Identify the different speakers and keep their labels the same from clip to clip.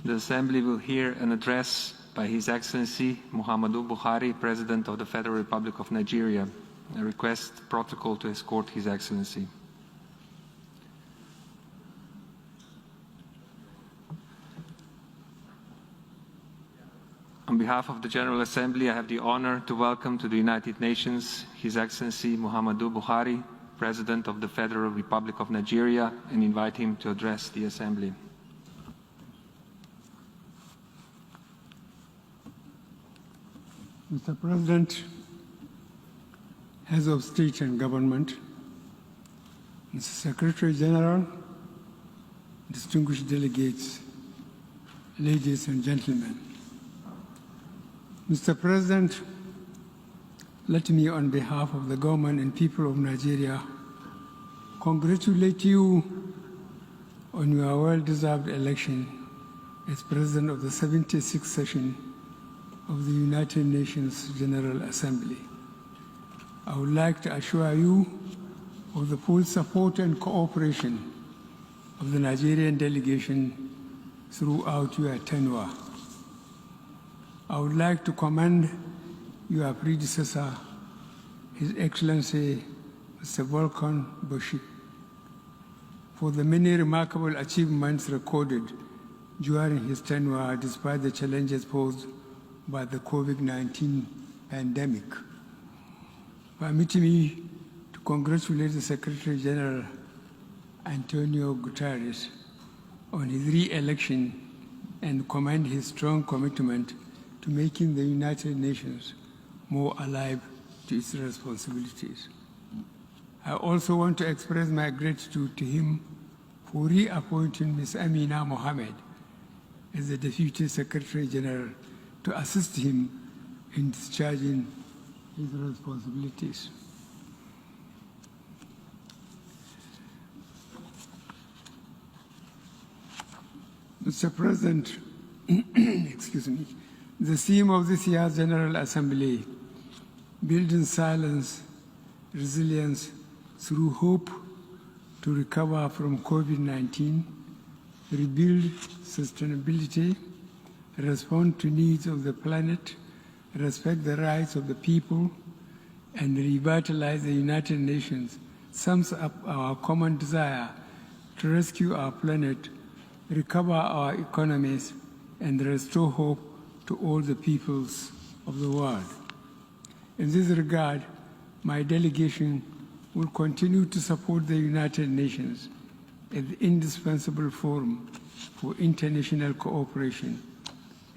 Speaker 1: The Assembly will hear an address by His Excellency Muhammad Buhari, President of the Federal Republic of Nigeria. I request protocol to escort His Excellency. On behalf of the General Assembly, I have the honor to welcome to the United Nations His Excellency Muhammad Buhari, President of the Federal Republic of Nigeria, and invite him to address the Assembly.
Speaker 2: Mr. President, Heads of State and Government, Mr. Secretary General, distinguished delegates, ladies and gentlemen. Mr. President, let me, on behalf of the government and people of Nigeria, congratulate you on your well-deserved election as President of the 76th session of the United Nations General Assembly. I would like to assure you of the full support and cooperation of the Nigerian delegation throughout your tenure. I would like to commend your predecessor, His Excellency Mr. Volkan Bashir, for the many remarkable achievements recorded during his tenure despite the challenges posed by the COVID-19 pandemic. Permit me to congratulate the Secretary General Antonio Guterres on his re-election and commend his strong commitment to making the United Nations more alive to its responsibilities. I also want to express my gratitude to him for reappointing Ms. Amina Mohammed as the Deputy Secretary General to assist him in discharging his responsibilities. Mr. President, excuse me, the theme of this year's General Assembly, building silence, resilience through hope to recover from COVID-19, rebuild sustainability, respond to needs of the planet, respect the rights of the people, and revitalize the United Nations sums up our common desire to rescue our planet, recover our economies, and restore hope to all the peoples of the world. In this regard, my delegation will continue to support the United Nations as the indispensable forum for international cooperation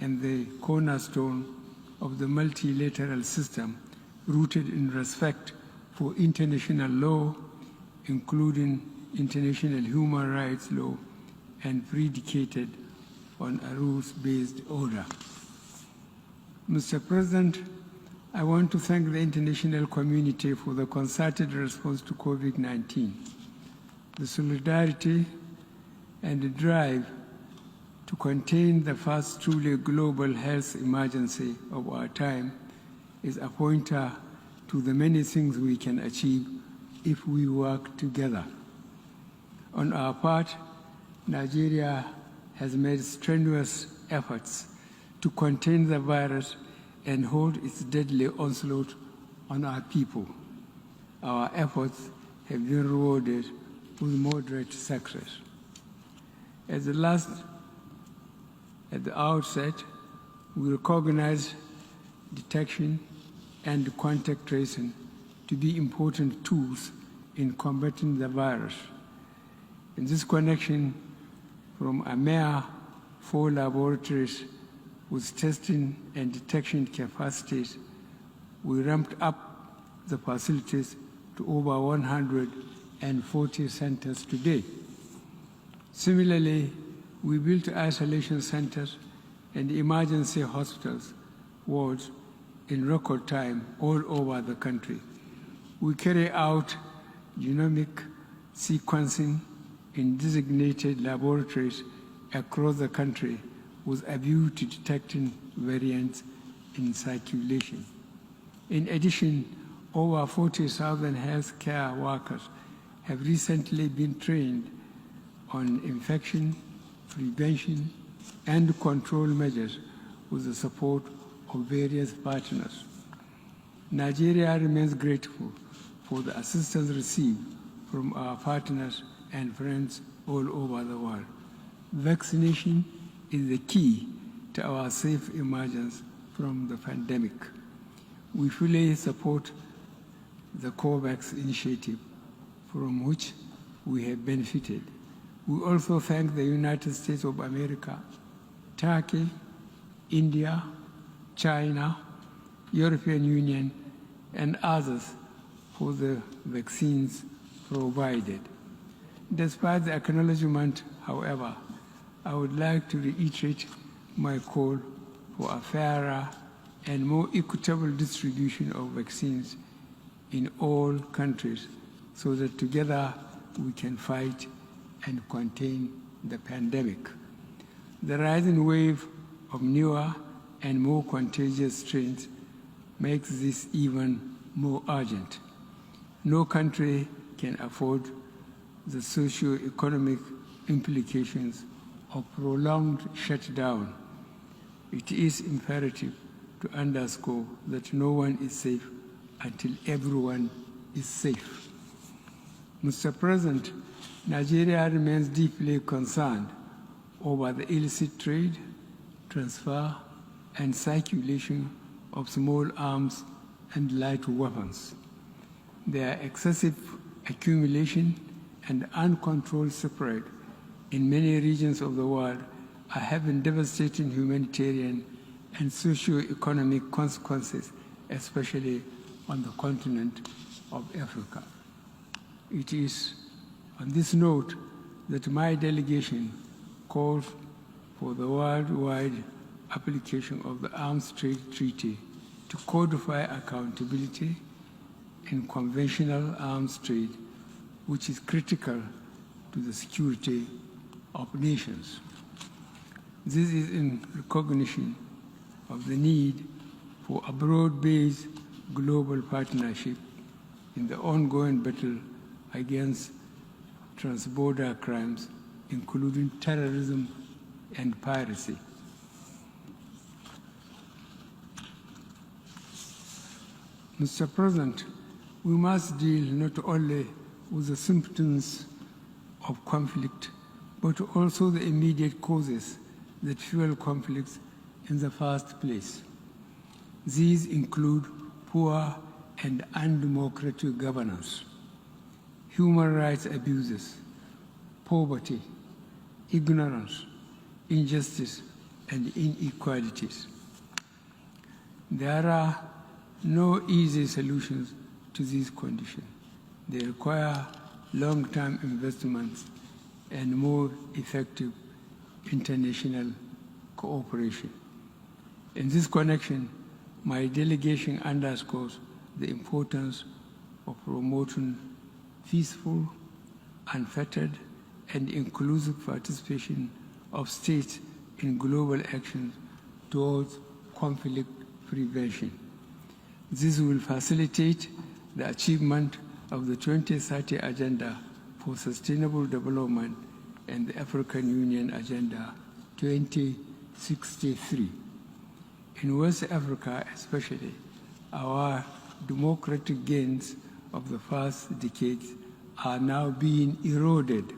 Speaker 2: and the cornerstone of the multilateral system rooted in respect for international law, including international human rights law, and predicated on a rules-based order. Mr. President, I want to thank the international community for the concerted response to COVID-19. The solidarity and the drive to contain the first truly global health emergency of our time is a pointer to the many things we can achieve if we work together. On our part, Nigeria has made strenuous efforts to contain the virus and hold its deadly onslaught on our people. Our efforts have been rewarded with moderate success. At the outset, we recognize detection and contact tracing to be important tools in combating the virus. In this connection, from a mere 4 laboratories with testing and detection capacities, we ramped up the facilities to over 140 centers today. Similarly, we built isolation centers and emergency hospitals wards in record time all over the country. We carry out genomic sequencing in designated laboratories across the country with a view to detecting variants in circulation. In addition, over 40,000 healthcare workers have recently been trained on infection prevention and control measures with the support of various partners. Nigeria remains grateful for the assistance received from our partners and friends all over the world. Vaccination is the key to our safe emergence from the pandemic. We fully support the COVAX initiative, from which we have benefited. We also thank the United States of America, Turkey, India, China, European Union, and others for the vaccines provided. Despite the acknowledgement, however, I would like to reiterate my call for a fairer and more equitable distribution of vaccines in all countries so that together we can fight and contain the pandemic. The rising wave of newer and more contagious strains makes this even more urgent. No country can afford the socio-economic implications of prolonged shutdown. It is imperative to underscore that no one is safe until everyone is safe. Mr. President, Nigeria remains deeply concerned over the illicit trade, transfer, and circulation of small arms and light weapons. Their excessive accumulation and uncontrolled spread in many regions of the world are having devastating humanitarian and socio-economic consequences, especially on the continent of Africa. It is on this note that my delegation calls for the worldwide application of the Arms Trade Treaty to codify accountability in conventional arms trade, which is critical to the security of nations. This is in recognition of the need for a broad-based global partnership in the ongoing battle against transborder crimes, including terrorism and piracy. Mr. President, we must deal not only with the symptoms of conflict, but also the immediate causes that fuel conflicts in the first place. These include poor and undemocratic governance, human rights abuses, poverty, ignorance, injustice, and inequalities. There are no easy solutions to these conditions. They require long-term investments and more effective international cooperation. In this connection, my delegation underscores the importance of promoting peaceful, unfettered, and inclusive participation of states in global actions towards conflict prevention. This will facilitate the achievement of the 2030 Agenda for Sustainable Development and the African Union Agenda 2063. In West Africa especially, our democratic gains of the past decades are now being eroded.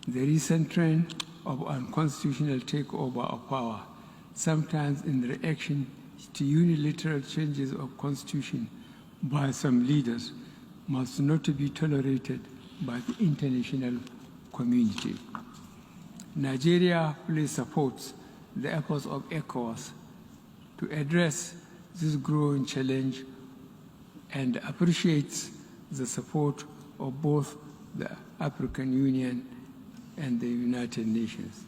Speaker 2: The recent trend of unconstitutional takeover of power, sometimes in reaction to unilateral changes of constitution by some leaders, must not be tolerated by the international community. Nigeria fully supports the efforts of ECOWAS to address this growing challenge and appreciates the support of both the African Union and the United Nations.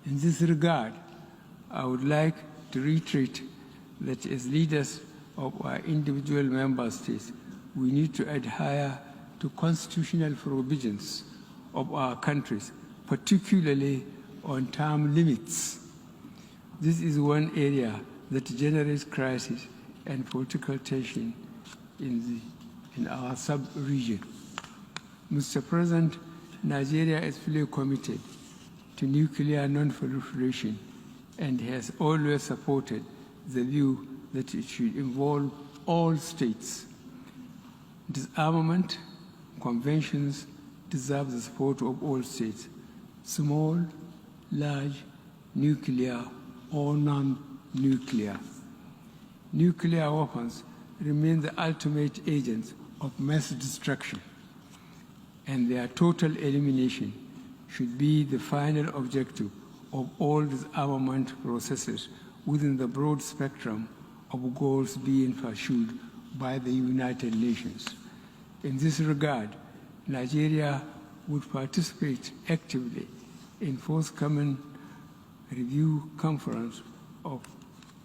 Speaker 2: In this regard, I would like to reiterate that as leaders of our individual member states, we need to adhere to constitutional provisions of our countries, particularly on term limits. This is one area that generates crisis and political tension in our sub-region. Mr. President, Nigeria is fully committed to nuclear non-proliferation and has always supported the view that it should involve all states. Disarmament conventions deserve the support of all states, small, large, nuclear, or non-nuclear. Nuclear weapons remain the ultimate agents of mass destruction, and their total elimination should be the final objective of all disarmament processes within the broad spectrum of goals being pursued by the United Nations. In this regard, Nigeria would participate actively in forthcoming review conference of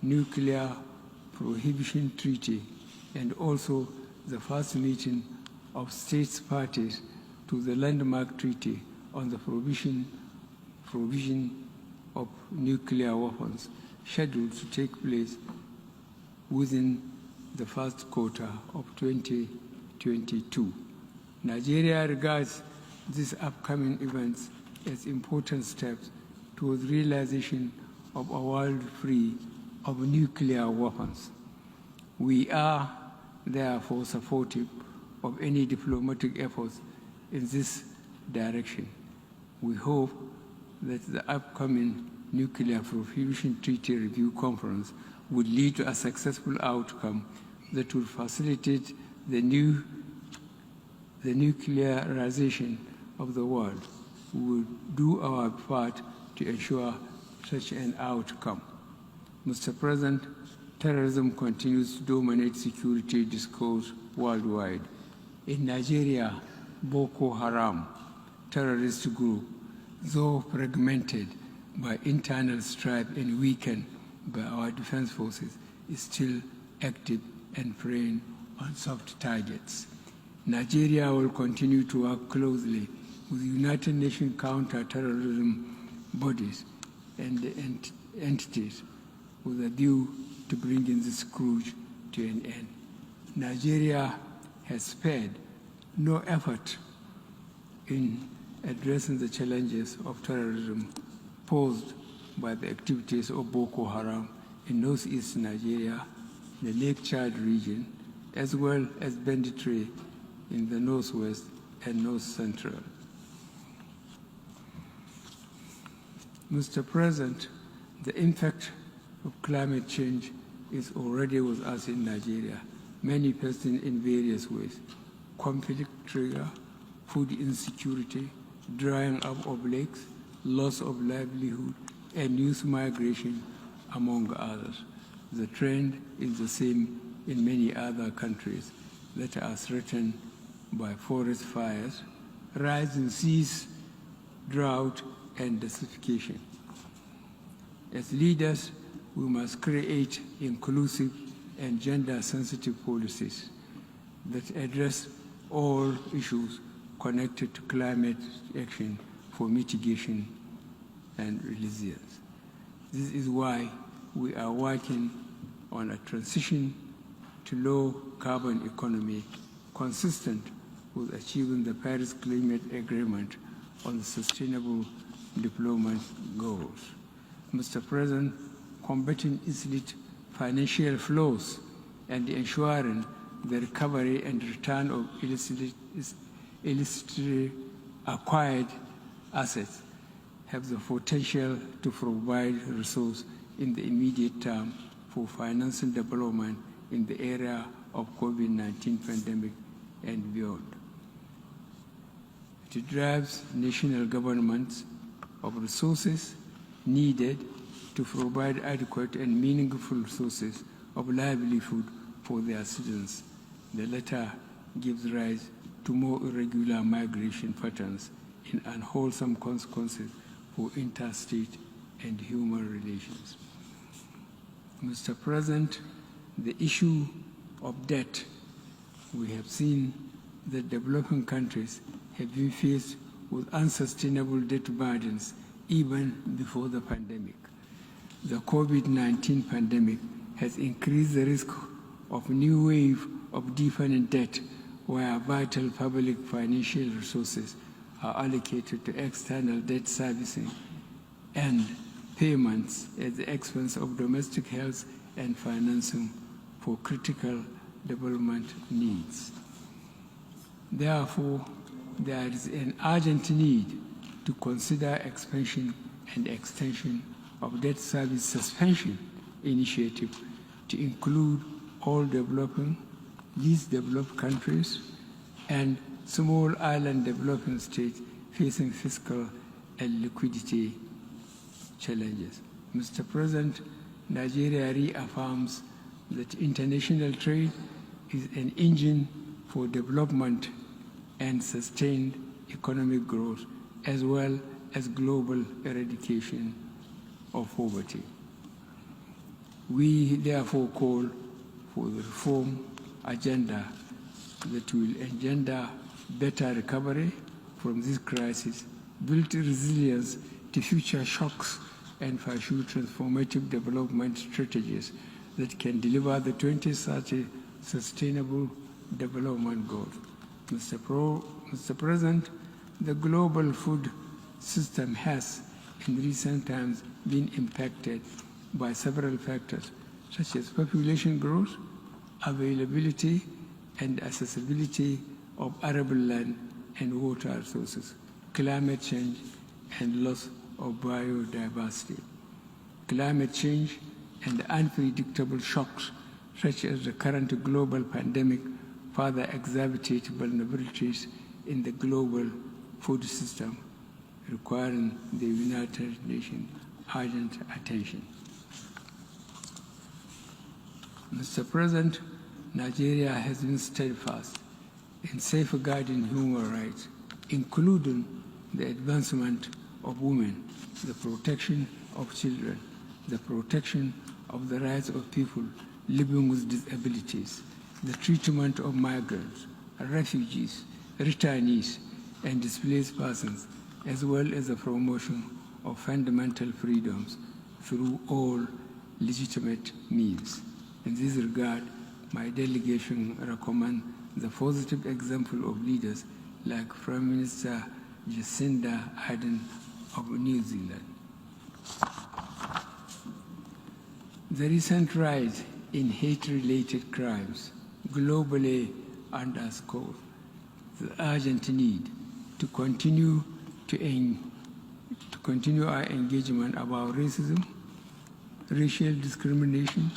Speaker 2: nuclear prohibition treaty and also the first meeting of states parties to the landmark treaty on the provision of nuclear weapons, scheduled to take place within the first quarter of 2022. Nigeria regards these upcoming events as important steps towards realization of a world free of nuclear weapons. We are therefore supportive of any diplomatic efforts in this direction. We hope that the upcoming Nuclear Prohibition Treaty Review Conference would lead to a successful outcome that would facilitate the nuclearization of the world. We will do our part to ensure such an outcome. Mr. President, terrorism continues to dominate security discourse worldwide. In Nigeria, Boko Haram, terrorist group, though fragmented by internal strife and weakened by our defense forces, is still active and preying on soft targets. Nigeria will continue to work closely with United Nations counter-terrorism bodies and entities with a view to bringing this scourge to an end. Nigeria has spared no effort in addressing the challenges of terrorism posed by the activities of Boko Haram in northeast Nigeria, the Lake Chad region, as well as banditry in the northwest and north central. Mr. President, the impact of climate change is already with us in Nigeria, manifesting in various ways: conflict trigger, food insecurity, drying up of lakes, loss of livelihood, and youth migration, among others. The trend is the same in many other countries that are threatened by forest fires, rising seas, drought, and desertification. As leaders, we must create inclusive and gender-sensitive policies that address all issues connected to climate action for mitigation and resilience. This is why we are working on a transition to low-carbon economy consistent with achieving the Paris Climate Agreement on the Sustainable Development Goals. Mr. President, combating illicit financial flows and ensuring the recovery and return of illicitly acquired assets have the potential to provide resources in the immediate term for financing development in the area of COVID-19 pandemic and beyond. It drives national governments of resources needed to provide adequate and meaningful sources of livelihood for their citizens. The latter gives rise to more irregular migration patterns and unwholesome consequences for interstate and human relations. Mr. President, the issue of debt, we have seen that developing countries have been faced with unsustainable debt burdens even before the pandemic. The COVID-19 pandemic has increased the risk of a new wave of deepening debt where vital public financial resources are allocated to external debt servicing and payments at the expense of domestic health and financing for critical development needs. Therefore, there is an urgent need to consider expansion and extension of debt service suspension initiative to include all least developed countries and small island developing states facing fiscal and liquidity challenges. Mr. President, Nigeria reaffirms that international trade is an engine for development and sustained economic growth, as well as global eradication of poverty. We therefore call for the reform agenda that will engender better recovery from this crisis, build resilience to future shocks, and pursue transformative development strategies that can deliver the 2030 Sustainable Development Goals. Mr. President, the global food system has in recent times been impacted by several factors, such as population growth, availability and accessibility of arable land and water resources, climate change, and loss of biodiversity. Climate change and unpredictable shocks, such as the current global pandemic, further exacerbate vulnerabilities in the global food system, requiring the United Nations urgent attention. Mr. President, Nigeria has been steadfast in safeguarding human rights, including the advancement of women, the protection of children, the protection of the rights of people living with disabilities, the treatment of migrants, refugees, returnees, and displaced persons, as well as the promotion of fundamental freedoms through all legitimate means. In this regard, my delegation recommends the positive example of leaders like Prime Minister Jacinda Ardern of New Zealand. The recent rise in hate-related crimes globally underscores the urgent need to continue our engagement about racism, racial discrimination,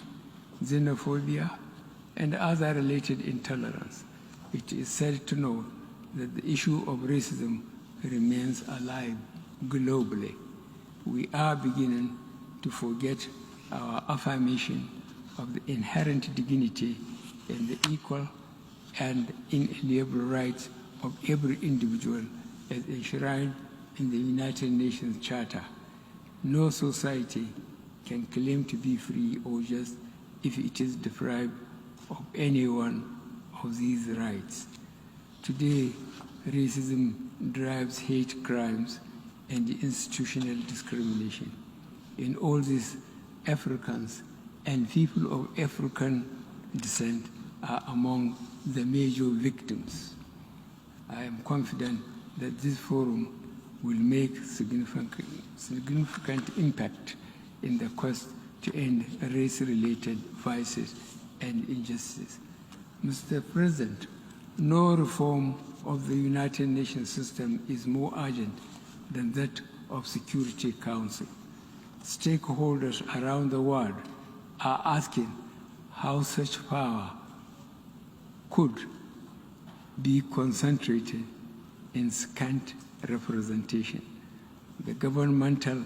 Speaker 2: xenophobia, and other related intolerance. It is sad to know that the issue of racism remains alive globally. We are beginning to forget our affirmation of the inherent dignity and the equal and inalienable rights of every individual as enshrined in the United Nations Charter. No society can claim to be free or just if it is deprived of any one of these rights. Today, racism drives hate crimes and institutional discrimination. In all this, Africans and people of African descent are among the major victims. I am confident that this forum will make significant impact in the quest to end race-related vices and injustice. Mr. President, no reform of the United Nations system is more urgent than that of Security Council. Stakeholders around the world are asking how such power could be concentrated in scant representation. The governmental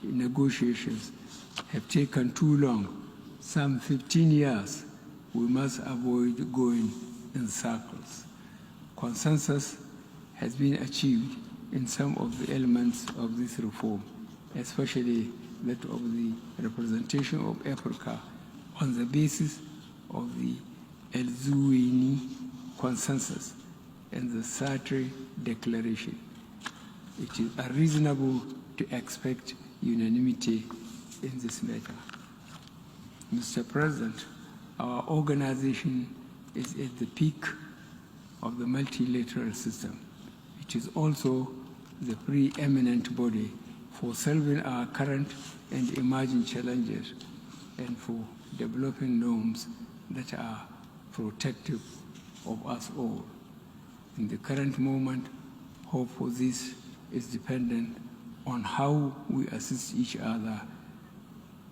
Speaker 2: negotiations have taken too long, some 15 years. We must avoid going in circles. Consensus has been achieved in some of the elements of this reform, especially that of the representation of Africa on the basis of the El-Zuwaini Consensus and the Sartre Declaration. It is unreasonable to expect unanimity in this matter. Mr. President, our organization is at the peak of the multilateral system. It is also the preeminent body for solving our current and emerging challenges and for developing norms that are protective of us all. In the current moment, hope for this is dependent on how we assist each other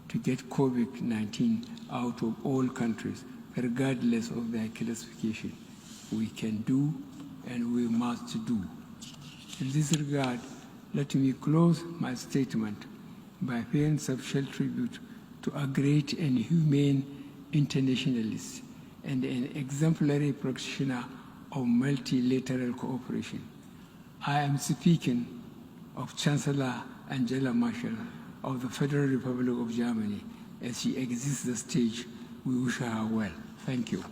Speaker 2: to get COVID-19 out of all countries, regardless of their classification. We can do and we must do. In this regard, let me close my statement by paying special tribute to a great and humane internationalist and an exemplary practitioner of multilateral cooperation. I am speaking of Chancellor Angela Merkel of the Federal Republic of Germany. As she exits the stage, we wish her well. Thank you.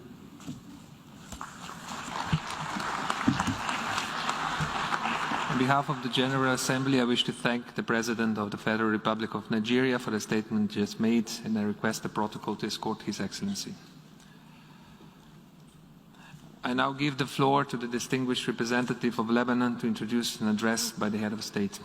Speaker 1: On behalf of the General Assembly, I wish to thank the President of the Federal Republic of Nigeria for the statement just made, and I request the protocol to escort His Excellency. I now give the floor to the distinguished representative of Lebanon to introduce an address by the Head of State.